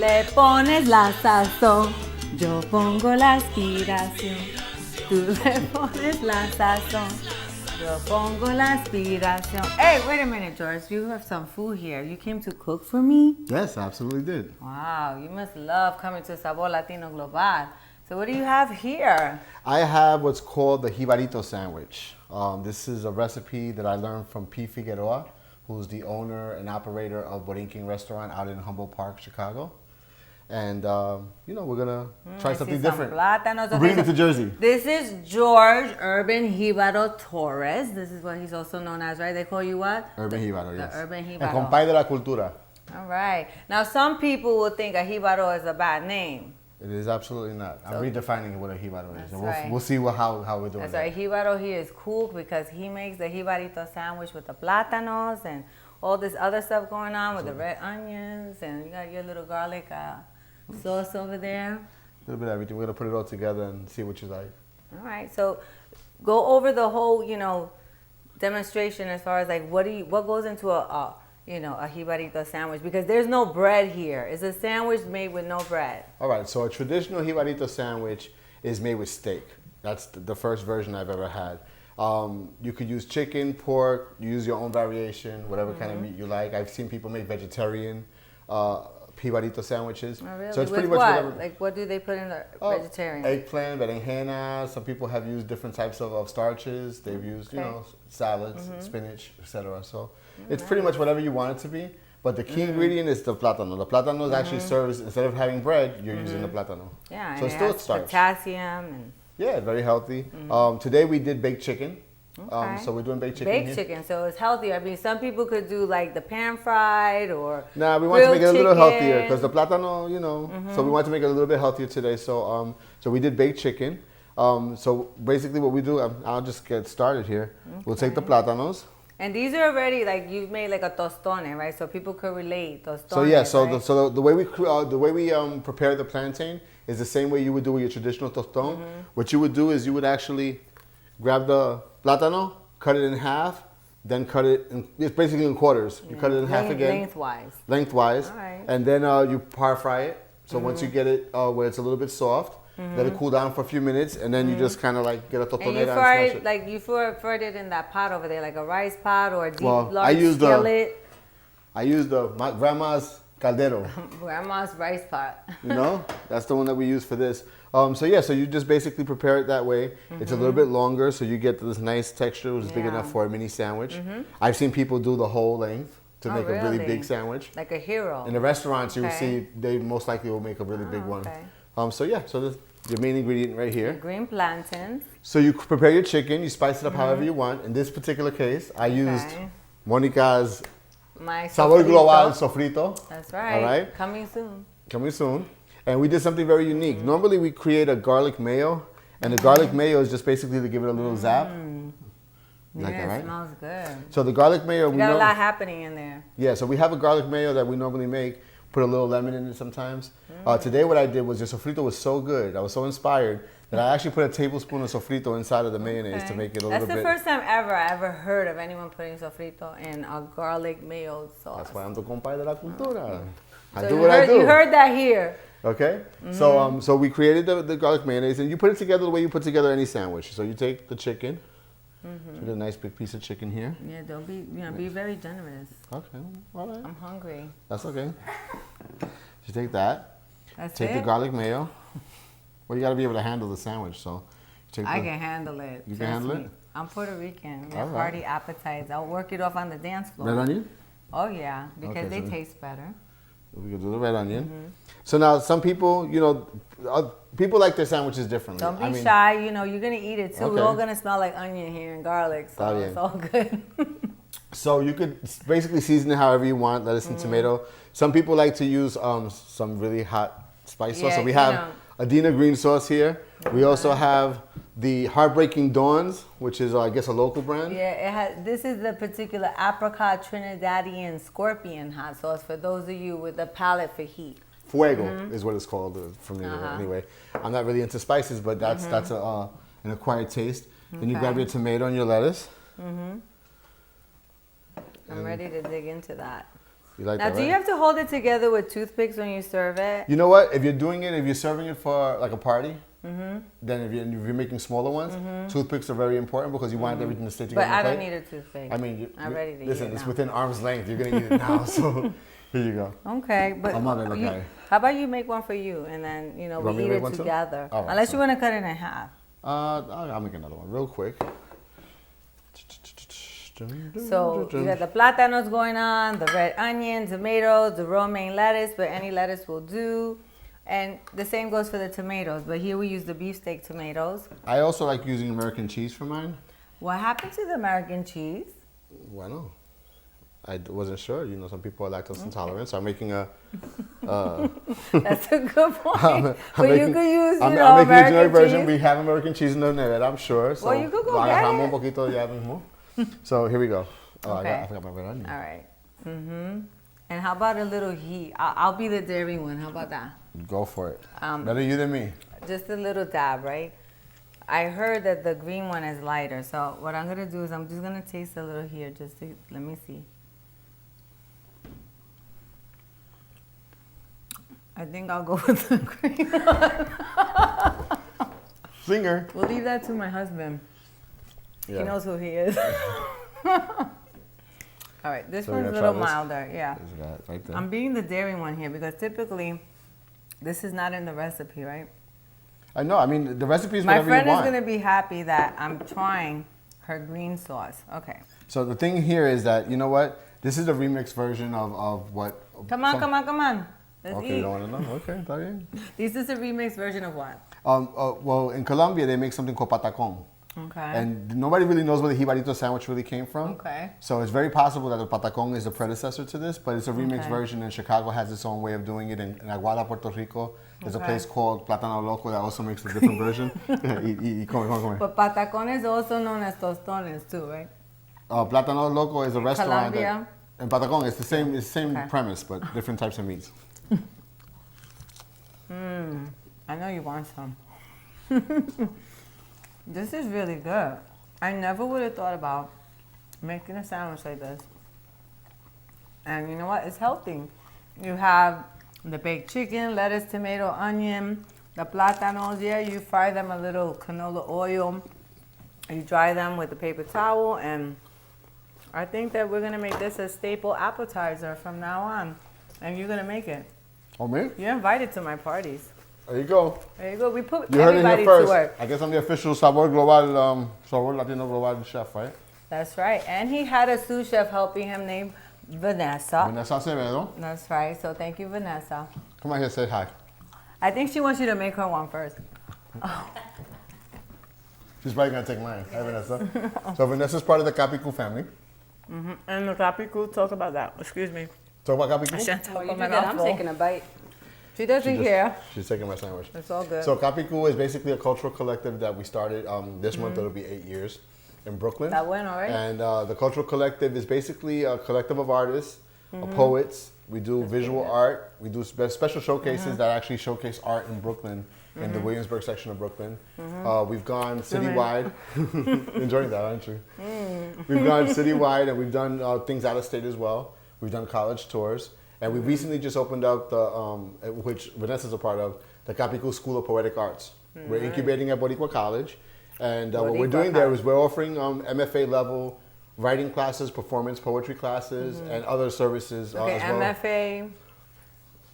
le pones la sazón, yo pongo la aspiración. Tú le pones la sazón, yo pongo la aspiración. Hey, wait a minute, George. You have some food here. You came to cook for me? Yes, absolutely did. Wow, you must love coming to Sabor Latino Global. So what do you have here? I have what's called the Jibarito sandwich. This is a recipe that I learned from P. Figueroa, who's the owner and operator of Borinquen Restaurant out in Humboldt Park, Chicago. And, we're going to try something different. Bring it to Jersey. This is George Urban Jibaro Torres. This is what he's also known as, right? They call you what? Urban Jibaro, yes. Urban Jibaro. El compay de la cultura. All right. Now, some people will think a Jibaro is a bad name. It is absolutely not. I'm redefining what a Jibaro is. And right. we'll see how we're doing That's that. right. Jibaro here is cool because he makes the Jibarito sandwich with the plátanos and all this other stuff going on with the red onions. And you got your little garlic sauce over there. A little bit of everything. We're going to put it all together and see what you like. All right. So go over the whole, demonstration as far as like what goes into a Jibarito sandwich, because there's no bread here. It's a sandwich made with no bread. All right. So a traditional Jibarito sandwich is made with steak. That's the first version I've ever had. You could use chicken, pork, you use your own variation, whatever kind of meat you like. I've seen people make vegetarian Jibarito sandwiches. Oh, really? So it's with pretty much what? whatever. Like what do they put in the vegetarian? Eggplant, berenjena. Some people have used different types of starches. They've used, salads, spinach, etc. So it's pretty much whatever you want it to be. But the key ingredient is the plátano. The plátano actually serves, instead of having bread, you're using the plátano. Yeah, so and it's still it has starch. potassium and Yeah, very healthy. Today we did baked chicken. Okay. So we're doing baked chicken baked here. chicken, so it's healthier. I mean, some people could do like the pan fried or Nah, we want to make it a little grilled healthier because the chicken. plátano, so we want to make it a little bit healthier today. So so we did baked chicken. So basically what we do, I'll just get started here. Okay. We'll take the plátanos. And these are already like you've made like a tostone, right? So people could relate tostone. So yeah, so right? the way we prepare the plantain is the same way you would do with your traditional tostón. What you would do is you would actually grab the plátano, cut it in half, then cut it it's basically in quarters. You cut it in half again. Lengthwise. All right. And then you par fry it. So once you get it where it's a little bit soft, let it cool down for a few minutes, and then you just kind of like get a totonera and smash it. Like you fried it in that pot over there, like a rice pot or a deep large skillet. I used my grandma's caldero. Grandma's rice pot. That's the one that we use for this. So you just basically prepare it that way. It's a little bit longer, so you get this nice texture, which is big enough for a mini sandwich. I've seen people do the whole length to make a really big sandwich. Like a hero. In the restaurants, you will see they most likely will make a really big one. So this your main ingredient right here. Green plantains. So you prepare your chicken, you spice it up however you want. In this particular case, I used Monica's Sabor Global sofrito. That's right. All right. Coming soon. And we did something very unique. Normally we create a garlic mayo, and the garlic mayo is just basically to give it a little zap. Like that, right? It smells good. So the garlic mayo, we got a lot happening in there. Yeah, so we have a garlic mayo that we normally make. Put a little lemon in it sometimes. Today what I did was the sofrito was so good, I was so inspired, that I actually put a tablespoon of sofrito inside of the mayonnaise to make it a little bit. That's the first time I ever heard of anyone putting sofrito in a garlic mayo sauce. That's why I'm the compay de la cultura. I So do what I do. You heard that here. Okay, so we created the garlic mayonnaise, and you put it together the way you put together any sandwich. So you take the chicken, put a nice big piece of chicken here. Yeah, don't be, be very generous. Okay, all right. I'm hungry. That's okay. You take that. Take the garlic mayo. Well, you got to be able to handle the sandwich, so. I can handle it. You can handle it? I'm Puerto Rican. We have hearty appetites. I'll work it off on the dance floor. Red onion? Oh, yeah, because they taste better. We can do the red onion. So now some people, people like their sandwiches differently. Don't be shy. You're going to eat it too. Okay. We're all going to smell like onion here and garlic, so it's all good. So you could basically season it however you want, lettuce and tomato. Some people like to use some really hot spice sauce. So we have Adina green sauce here. We also have the Heartbreaking Dawns, which is, I guess, a local brand. Yeah, this is the particular apricot Trinidadian scorpion hot sauce for those of you with a palate for heat. Fuego is what it's called for me anyway. I'm not really into spices, but that's an acquired taste. Then you grab your tomato and your lettuce. I'm ready to dig into that. You like Now, that, do you right? have to hold it together with toothpicks when you serve it? You know what? If you're serving it for like a party, then if you're making smaller ones, toothpicks are very important because you want everything to stay together. But I on the don't plate. need a toothpick. I mean, I'm ready to listen, eat it it's now. within arm's length. You're gonna eat it now, so here you go. Okay, but I'm not gonna look at it. how about you make one for you, and then want me we to eat make it one too? together. All right, Unless so- you want to cut it in half. I'll make another one real quick. So you got the plátanos going on, the red onion, tomatoes, the romaine lettuce, but any lettuce will do. And the same goes for the tomatoes, but here we use the beefsteak tomatoes. I also like using American cheese for mine. What happened to the American cheese? Well, I wasn't sure. You know, some people are lactose intolerant, so I'm making a. That's a good point. I'm But you making- could use, I'm American making a generic version. cheese. We have American cheese in the nevera, I'm sure. So Well, you could go get agarramos it. un poquito ya mismo. So here we go. Oh, Okay. I forgot my red onion. All right. And how about a little heat? I'll be the dairy one. How about that? Go for it. Um, Better you than me. Just a little dab, right? I heard that the green one is lighter. So what I'm going to do is I'm just going to taste a little here. Just to, let me see. I think I'll go with the green one. Singer. We'll leave that to my husband. Yeah. He knows who he is. All right, this So you're one's a gonna little try this? milder. Yeah. Is that right there? I'm being the dairy one here because typically this is not in the recipe, right? I know. I mean, the recipe is My whatever friend you is want. going to be happy that I'm trying her green sauce. Okay. So the thing here is that, you know what? This is a remix version of what. Come on, come on, come on. Let's Okay, eat. you don't want to know? Okay, está bien. This is a remix version of what? Well, in Colombia, they make something called patacón. Okay. And nobody really knows where the Jibarito sandwich really came from. Okay. So it's very possible that the patacón is the predecessor to this, but it's a remix Okay. version, and Chicago has its own way of doing it. In Aguada, Puerto Rico, there's Okay. a place called Plátano Loco that also makes a different version. Come. But patacones is also known as tostones too, right? Plátano Loco is a restaurant. Colombia. And patacón, it's the same Okay. premise, but different types of meats. I know you want some. This is really good. I never would have thought about making a sandwich like this. And you know what? It's healthy. You have the baked chicken, lettuce, tomato, onion, the plátanos. Yeah, you fry them a little canola oil. You dry them with a paper towel, and I think that we're gonna make this a staple appetizer from now on. And you're gonna make it. Oh, me? You're invited to my parties. There you go. There you go. We put You heard it everybody here to first. work. I guess I'm the official Sabor Global, Sabor Latino Global chef, right? That's right. And he had a sous chef helping him named Vanessa. Vanessa Acevedo. That's right. So thank you, Vanessa. Come on here, say hi. I think she wants you to make her one first. She's probably gonna take mine. Hi, Vanessa. So Vanessa's part of the Capicu family. And the Capicu, talk about that. Excuse me. Talk about Capicu. While you do that, I'm taking a bite. She doesn't care. She's taking my sandwich. It's all good. So Capicu is basically a cultural collective that we started this month. It'll be 8 years in Brooklyn. That went all right. And the cultural collective is basically a collective of artists, poets. We do visual art. We do special showcases that actually showcase art in Brooklyn, in the Williamsburg section of Brooklyn. We've gone citywide. Enjoying that, aren't you? We've gone citywide, and we've done things out of state as well. We've done college tours. And we recently just opened up the, which Vanessa's a part of, the Capicu School of Poetic Arts. We're incubating at Boricua College. And what we're Boricua doing there College. is we're offering MFA level writing classes, performance poetry classes, and other services Okay, as well. MFA.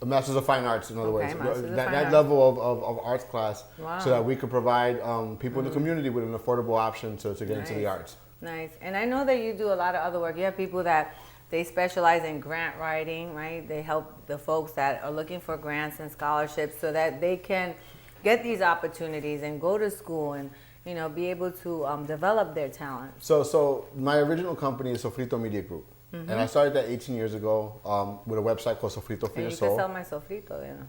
A Masters of Fine Arts, in other Okay, words. Masters of That, Fine that Arts. level of arts class Wow. so that we could provide people in the community with an affordable option to get into the Nice. arts. Nice. And I know that you do a lot of other work. You have people that they specialize in grant writing, right? They help the folks that are looking for grants and scholarships so that they can get these opportunities and go to school and, you know, be able to develop their talent. So my original company is Sofrito Media Group. And I started that 18 years ago with a website called Sofrito for And Your you can Soul. sell my sofrito, you know.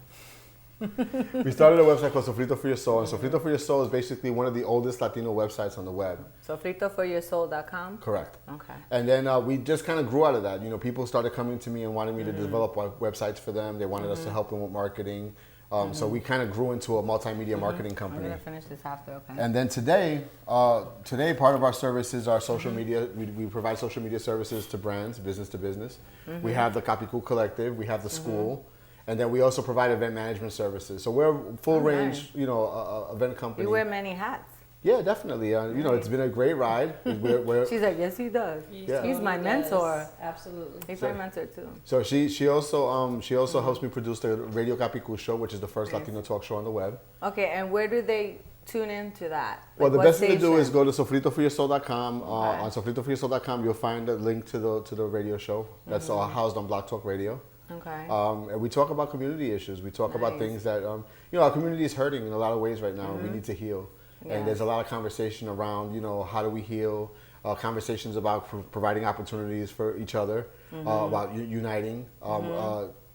We started a website called Sofrito for Your Soul, and Sofrito for Your Soul is basically one of the oldest Latino websites on the web. Sofritoforyoursoul.com? Correct. Okay. And then we just kind of grew out of that. You know, people started coming to me and wanting me to develop websites for them. They wanted us to help them with marketing. So we kind of grew into a multimedia marketing company. I'm gonna finish this after, okay? And then today part of our services are social media. We provide social media services to brands, business to business. We have the Capicú Collective, we have the school, and then we also provide event management services. So we're a full range, event company. You wear many hats. Yeah, definitely. It's been a great ride. She's like, yes, he does. He's my mentor. Absolutely. He's my mentor too. So she also helps me produce the Radio Capicú show, which is the first Latino talk show on the web. Okay, and where do they tune into that? Well, the best thing to do is go to sofritoforyoursoul.com. On sofritoforyoursoul.com, you'll find a link to the radio show that's housed on Block Talk Radio. Okay. And we talk about community issues. We talk about things that our community is hurting in a lot of ways right now. And we need to heal. And there's a lot of conversation around, how do we heal, conversations about providing opportunities for each other, about uniting,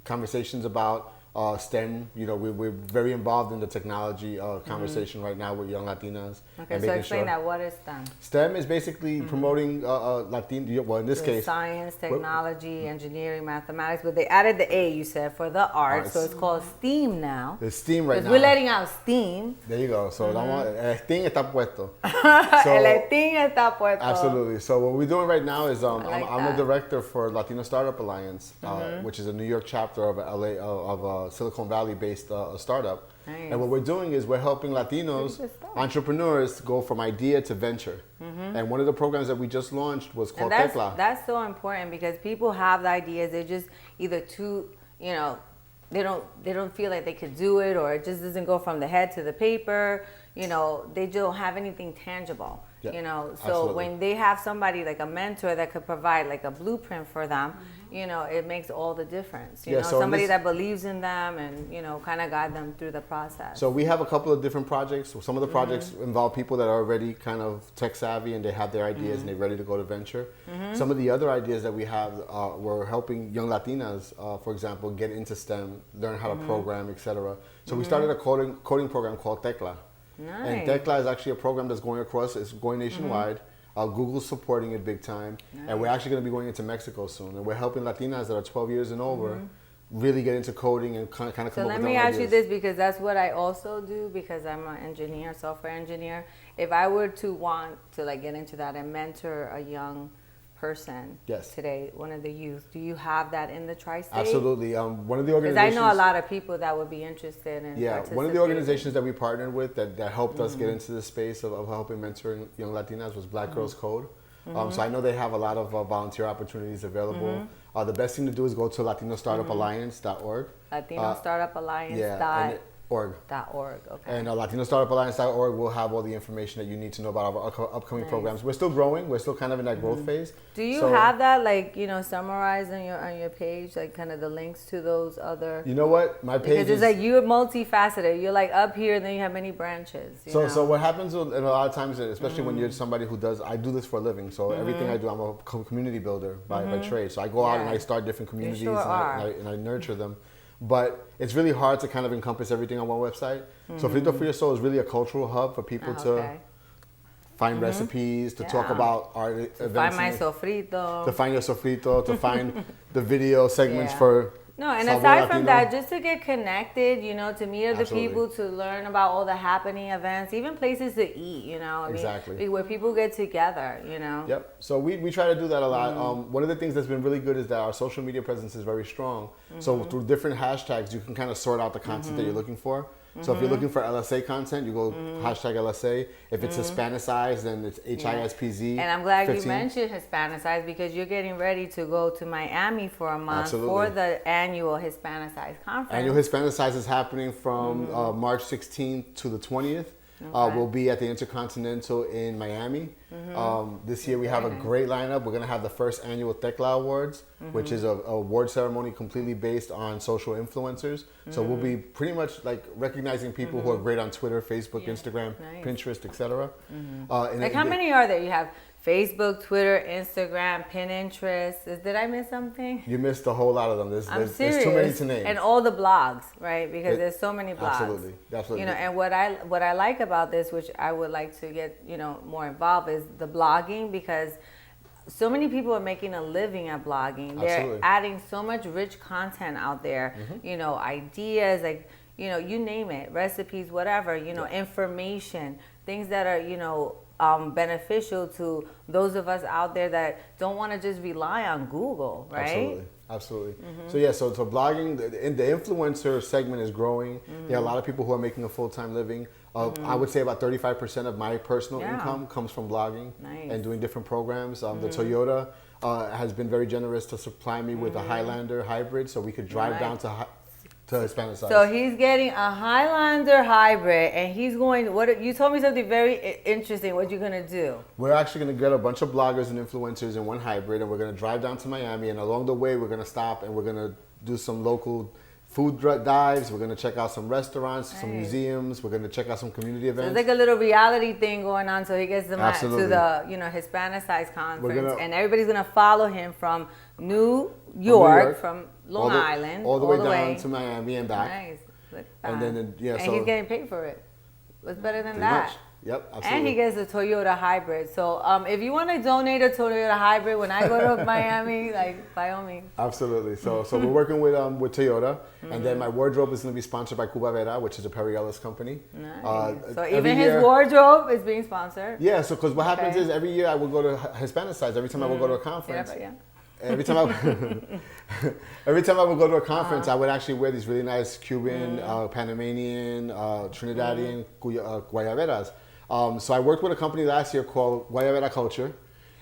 conversations about STEM. We're very involved in the technology conversation right now with young Latinas. Okay, so explain that. What is STEM? STEM is basically promoting Latino, well, in this case, science, technology, engineering, mathematics, but they added the A, you said, for the arts, so it's called STEAM now. It's STEAM right now. Because we're letting out steam. There you go. So el STEAM está puesto. El STEAM está puesto. Absolutely. So what we're doing right now is I'm that. the director for Latino Startup Alliance, which is a New York chapter of LA of Silicon Valley based startup. Nice. And what we're doing is we're helping Latinos, entrepreneurs, go from idea to venture. And one of the programs that we just launched was called Tecla. That's so important because people have the ideas. They're just either too, they don't feel like they could do it, or it just doesn't go from the head to the paper. They don't have anything tangible. So absolutely. when they have somebody like a mentor that could provide like a blueprint for them, it makes all the difference. Somebody that believes in them and, kind of guide them through the process. So we have a couple of different projects. Some of the projects involve people that are already kind of tech savvy and they have their ideas and they're ready to go to venture. Some of the other ideas that we have, we're helping young Latinas, for example, get into STEM, learn how to program, etc. So we started a coding program called Tecla. Nice. And Tecla is actually a program that's going across, it's going nationwide. Google's supporting it big time. Nice. And we're actually going to be going into Mexico soon. And we're helping Latinas that are 12 years and over really get into coding and kind of come up with their own ideas. So let me ask you this, because that's what I also do, because I'm an engineer, software engineer. If I were to want to get into that and mentor a young person today, one of the youth, do you have that in the tri-state? Absolutely. One of the organizations, because I know a lot of people that would be interested in one of the organizations that we partnered with that helped us get into the space of helping mentoring young Latinas was Black Girls Code. So I know they have a lot of volunteer opportunities available. The best thing to do is go to LatinoStartupAlliance.org. LatinoStartupAlliance.org. Okay. And LatinoStartupAlliance.org will have all the information that you need to know about our upcoming programs. We're still growing. We're still kind of in that growth phase. Do you have that summarized on your page, like kind of the links to those other? You know what? My page because it's you're multifaceted. You're up here, and then you have many branches. So what happens a lot of times, especially when you're somebody who I do this for a living. So everything I do, I'm a community builder by trade. So I go out and I start different communities and I nurture them. But it's really hard to kind of encompass everything on one website. So Frito for Your Soul is really a cultural hub for people to find recipes, to talk about art events. To find my sofrito. To find your sofrito, to find the video segments for No, and Sabor aside from Latino. that, just to get connected, to meet other people, to learn about all the happening events, even places to eat, Exactly. where people get together, Yep. So we try to do that a lot. One of the things that's been really good is that our social media presence is very strong. So through different hashtags, you can kind of sort out the content that you're looking for. So if you're looking for LSA content, you go hashtag LSA. If it's Hispanicized, then it's HISPZ. And I'm glad 15. you mentioned Hispanicized because you're getting ready to go to Miami for a month for the annual Hispanicized conference. Annual Hispanicized is happening from March 16th to the 20th. We'll be at the Intercontinental in Miami. This year we have a great lineup. We're going to have the first annual Tecla Awards, which is a award ceremony completely based on social influencers. So we'll be pretty much recognizing people who are great on Twitter, Facebook, Instagram, Pinterest, etc. How many are there? You have Facebook, Twitter, Instagram, Pinterest. Did I miss something? You missed a whole lot of them. There's too many to name. And all the blogs, right? Because there's so many blogs. Absolutely. And what I like about this, which I would like to get more involved, is the blogging, because so many people are making a living at blogging. They're adding so much rich content out there. Ideas you name it, recipes, whatever, information, things that are, beneficial to those of us out there that don't want to just rely on Google, right? Absolutely. So blogging, the influencer segment is growing. There are a lot of people who are making a full-time living. I would say about 35% of my personal income comes from blogging and doing different programs. The Toyota has been very generous to supply me with a Highlander hybrid, so we could drive down to Hispanic size. So he's getting a Highlander hybrid, and he's going. You told me something very interesting. What you gonna do? We're actually gonna get a bunch of bloggers and influencers in one hybrid, and we're gonna drive down to Miami. And along the way, we're gonna stop and we're gonna do some local food dives. We're gonna check out some restaurants, some museums. We're gonna check out some community events. So it's like a little reality thing going on. So he gets them to the Hispanicized conference, and everybody's gonna follow him from New York, from Long Island, all the way down to Miami and back. Nice. Look at And that. then and he's getting paid for it. What's better than that? Much. Yep, absolutely. And he gets a Toyota hybrid. So if you want to donate a Toyota hybrid when I go to Miami, by all means. Absolutely. So we're working with Toyota, and then my wardrobe is going to be sponsored by Cuba Vera, which is a Perry Ellis company. Nice. So even his wardrobe is being sponsored. Yeah. So because what happens is every year I will go to Hispanic size. Every time I will go to a conference. Every time I would go to a conference, I would actually wear these really nice Cuban, Panamanian, Trinidadian guayaberas. So I worked with a company last year called Guayabera Culture.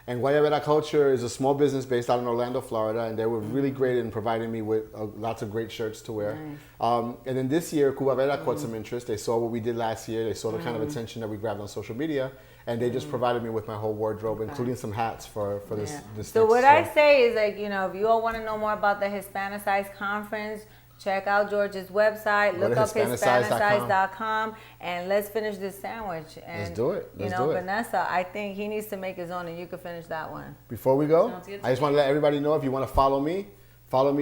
And Guayabera Culture is a small business based out in Orlando, Florida. And they were really great in providing me with lots of great shirts to wear. Nice. And then this year, Cuba Vera caught some interest. They saw what we did last year. They saw the kind of attention that we grabbed on social media. And they just provided me with my whole wardrobe, including some hats for this. So what I say is if you all want to know more about the Hispanicized Conference, check out George's website, look up Hispanicized.com, and let's finish this sandwich. And, let's do it. Let's do it. Vanessa, I think he needs to make his own, and you can finish that one. Before we go, I just want to let everybody know, if you want to follow me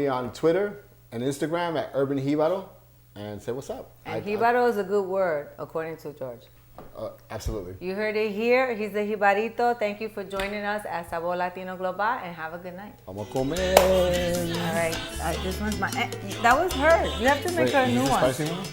on Twitter and Instagram at Urban Jibaro, and say what's up. And Jibaro is a good word, according to George. Absolutely. You heard it here. He's the Jibarito. Thank you for joining us at Sabor Latino Global, and have a good night. Vamos a comer. All right. This one's my. That was hers. You have to make her a new one. Spicy one?